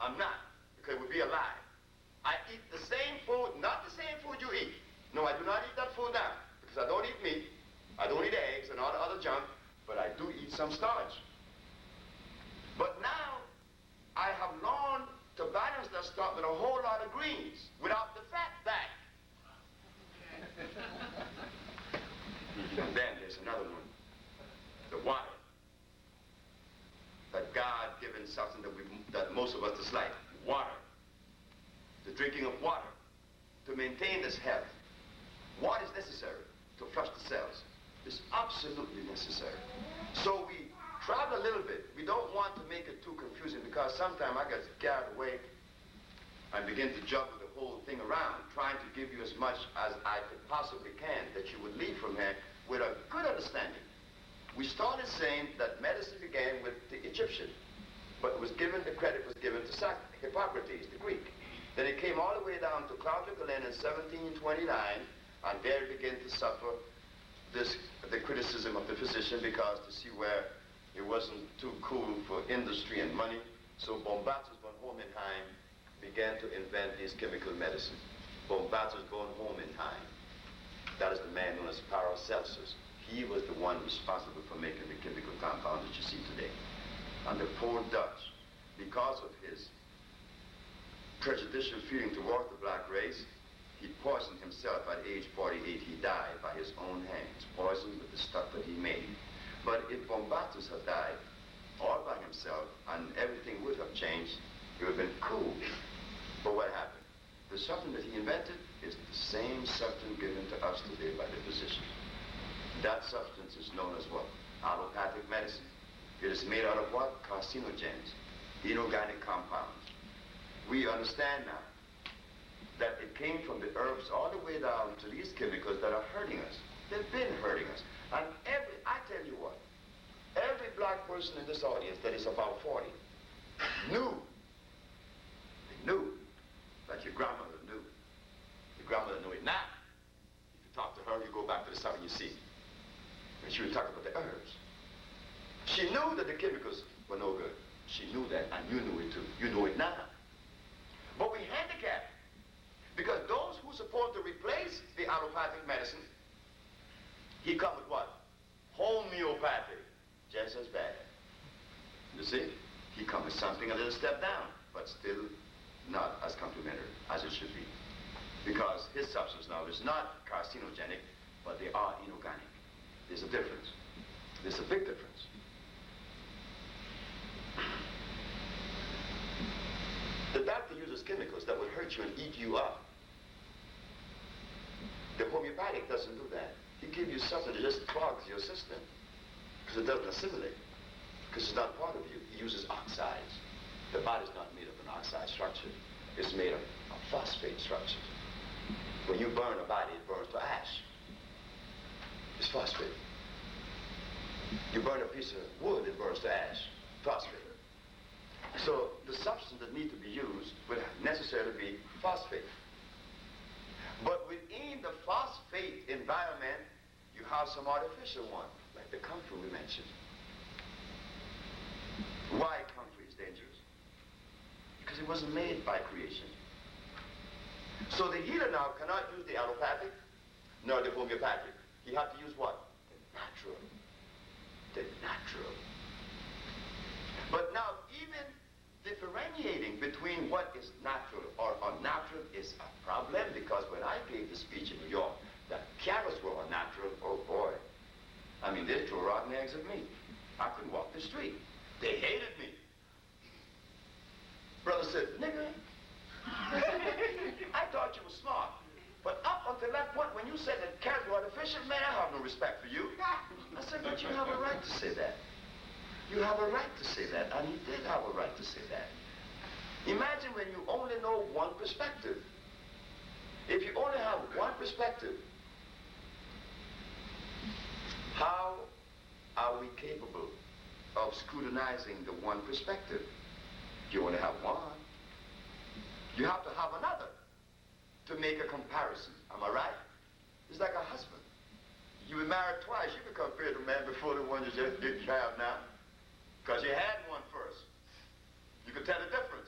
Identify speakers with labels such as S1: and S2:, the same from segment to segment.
S1: I'm not, because it would be a lie. I eat the same food, not the same food you eat. No, I do not eat that food now, because I don't eat meat, I don't eat eggs and all the other junk, but I do eat some starch. But now, I have learned to balance that starch with a whole lot of greens, without the fat back. And then there's another one, the water. That God-given substance that most of us dislike, water. The drinking of water to maintain this health. What is necessary to flush the cells? It's absolutely necessary. So we travel a little bit. We don't want to make it too confusing because sometimes I get carried away and begin to juggle the whole thing around, trying to give you as much as I could possibly can that you would leave from here with a good understanding. We started saying that medicine began with the Egyptian, but the credit was given to Hippocrates, the Greek. Then it came all the way down to Claudio Galen in 1729, and there it began to suffer the criticism of the physician because to see where it wasn't too cool for industry and money. So Bombatus von Hohenheim began to invent these chemical medicines. Bombatus von Hohenheim, that is the man known as Paracelsus. He was the one responsible for making the chemical compound that you see today. And the poor Dutch, because of his prejudicial feeling towards the black race, he poisoned himself at age 48. He died by his own hands, poisoned with the stuff that he made. But if Bombatus had died all by himself and everything would have changed, it would have been cool. But what happened? The substance that he invented is the same substance given to us today by the physician. That substance is known as what? Allopathic medicine. It is made out of what? Carcinogens, inorganic compounds. We understand now that it came from the herbs all the way down to these chemicals that are hurting us. They've been hurting us. And I tell you what, every black person in this audience that is about 40 knew that your grandmother knew. Your grandmother knew it now. If you talk to her, you go back to the summer, you see. And she would talk about the herbs. She knew that the chemicals were no good. She knew that, and you knew it too. You know it now. But we handicap because those who support to replace the allopathic medicine, he come with what? Homeopathy, just as bad. You see? He come with something a little step down, but still not as complimentary as it should be. Because his substance now is not carcinogenic, but they are inorganic. There's a difference. There's a big difference. The doctor uses chemicals that would hurt you and eat you up. The homeopathic doesn't do that. He gives you something that just clogs your system because it doesn't assimilate, because it's not part of you. He uses oxides. The body's not made of an oxide structure. It's made of a phosphate structure. When you burn a body, it burns to ash. It's phosphate. You burn a piece of wood, it burns to ash. Phosphate. So the substance that needs to be used would necessarily be phosphate. But within the phosphate environment, you have some artificial one, like the comfrey we mentioned. Why comfrey is dangerous? Because it wasn't made by creation. So the healer now cannot use the allopathic nor the homeopathic. He had to use what? The natural. The natural. But now even differentiating between what is natural or unnatural is a problem, because when I gave the speech in New York that carrots were unnatural, oh boy. I mean, they threw rotten eggs at me. I couldn't walk the street. They hated me. Brother said, nigga, I thought you were smart. But up until that point, when you said that carrots were artificial, man, I have no respect for you. I said, but you have a right to say that. You have a right to say that, and he did have a right to say that. Imagine when you only know one perspective. If you only have one perspective, how are we capable of scrutinizing the one perspective? You only have one. You have to have another to make a comparison. Am I right? It's like a husband. You were married twice. You become fair to man before the one you just didn't have now. Because you had one first. You could tell the difference.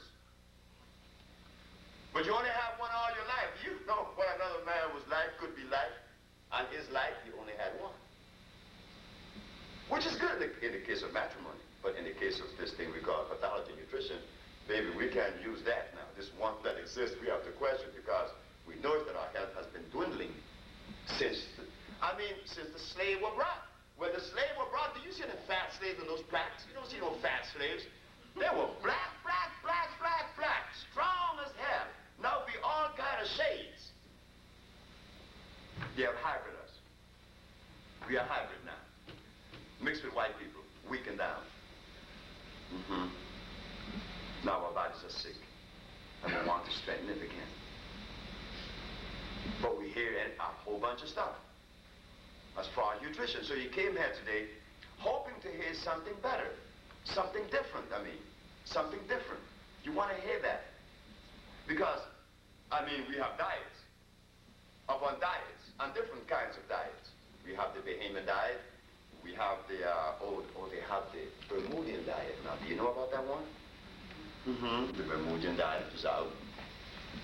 S1: his life, he only had one. Which is good in the case of matrimony. But in the case of this thing we call pathology nutrition, baby, we can't use that now. This one that exists, we have to question because we know that our health has been dwindling since the slave were brought. When the slave were brought, do you see the fat slaves in those plaques? You don't see no fat slaves. They were black, strong as hell. Now be all kind of shades. They have hybrid us. We are hybrid now. Mixed with white people, weak and down. Now our bodies are sick, and we want to strengthen it again. But we hear a whole bunch of stuff as far as nutrition. So you came here today hoping to hear something better, something different, something different. You want to hear that. Because, we have diets upon diets, and different kinds of diets. We have the Bahamian diet. We have they have the Bermudian diet. Now, do you know about that one? The Bermudian diet is out.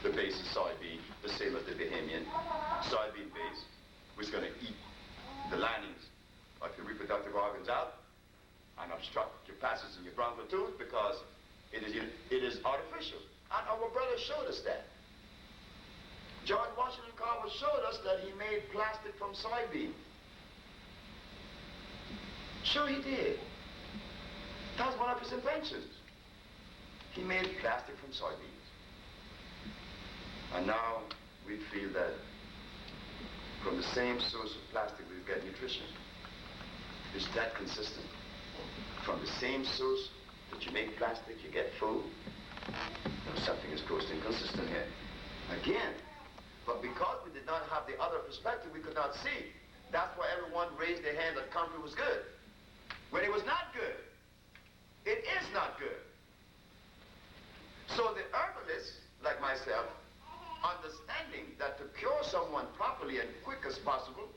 S1: The base is soybean, the same as the Bahamian. Soybean base, which is going to eat the linings of your reproductive organs out and obstruct your passage in your bronchial tubes because it is artificial. And our brother showed us that. George Washington Carver showed us that he made plastic from soybean. Sure he did. That was one of his inventions. He made plastic from soybeans. And now we feel that from the same source of plastic we get nutrition. Is that consistent? From the same source that you make plastic, you get food? No, something is grossly inconsistent here. Again, but because we did not have the other perspective, we could not see. That's why everyone raised their hand that country was good. When it was not good. It is not good. So the herbalists, like myself, understanding that to cure someone properly and quick as possible,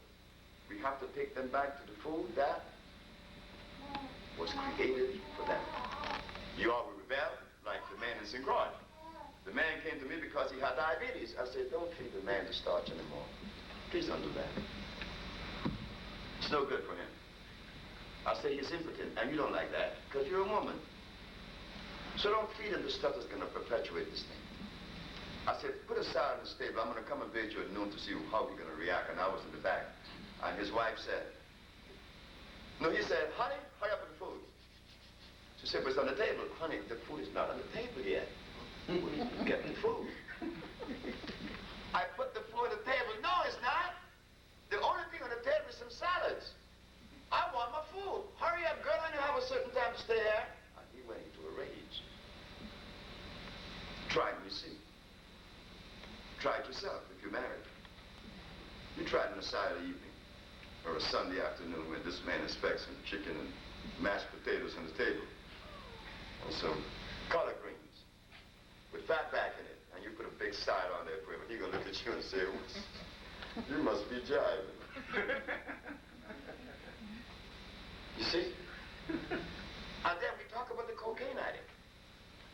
S1: we have to take them back to the food that was created for them. You all will rebel, like the man in St. Croix. The man came to me because he had diabetes. I said, don't feed the man the starch anymore. Please don't do that. It's no good for him. I say he's impotent, and you don't like that, because you're a woman. So don't feed him the stuff that's going to perpetuate this thing. I said, put a salad in the stable. I'm going to come and visit you at noon to see how we're going to react. And I was in the back. And his wife said, no, he said, honey, hurry up with the food. She said, but it's on the table. Honey, the food is not on the table yet. Get the food. I put the food on the table. No, it's not. The only thing on the table is some salads. I want my food. Hurry up, girl. I only have a certain time to stay here. And he went into a rage. Try it, you see. Try it yourself if you're married. You try it on a Saturday evening or a Sunday afternoon when this man expects some chicken and mashed potatoes on the table. And some collard greens with fat back in it. And you put a big side on there for him. And he's going to look at you and say, you must be jiving. You see? And then we talk about the cocaine addict.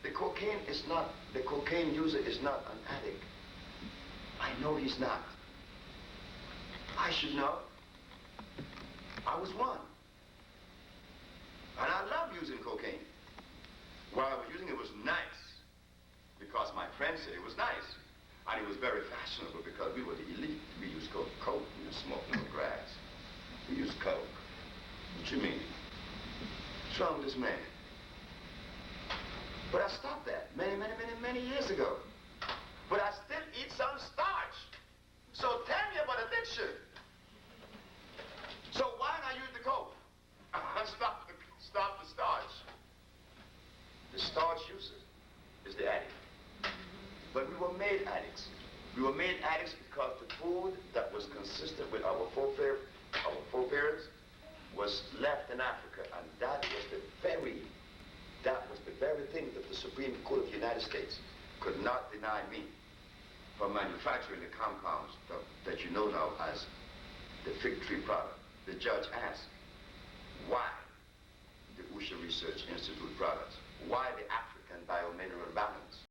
S1: The cocaine user is not an addict. I know he's not. I should know. I was one. And I love using cocaine. While I was using it, it was nice. Because my friends said it was nice. And it was very fashionable because we were the elite. We used coke. We used smoke, no grass. We used coke. What you mean? What's wrong with this man? But I stopped that many years ago. But I still eat some starch. So tell me about addiction. So why not use the coke? Stop the starch. The starch user is the addict. But we were made addicts. We were made addicts because the food that was consistent with our forebears was left in Africa, and that was the very thing that the Supreme Court of the United States could not deny me for manufacturing the compounds that you know now as the fig tree product. The judge asked, why the Usha Research Institute products? Why the African Biomineral Balance?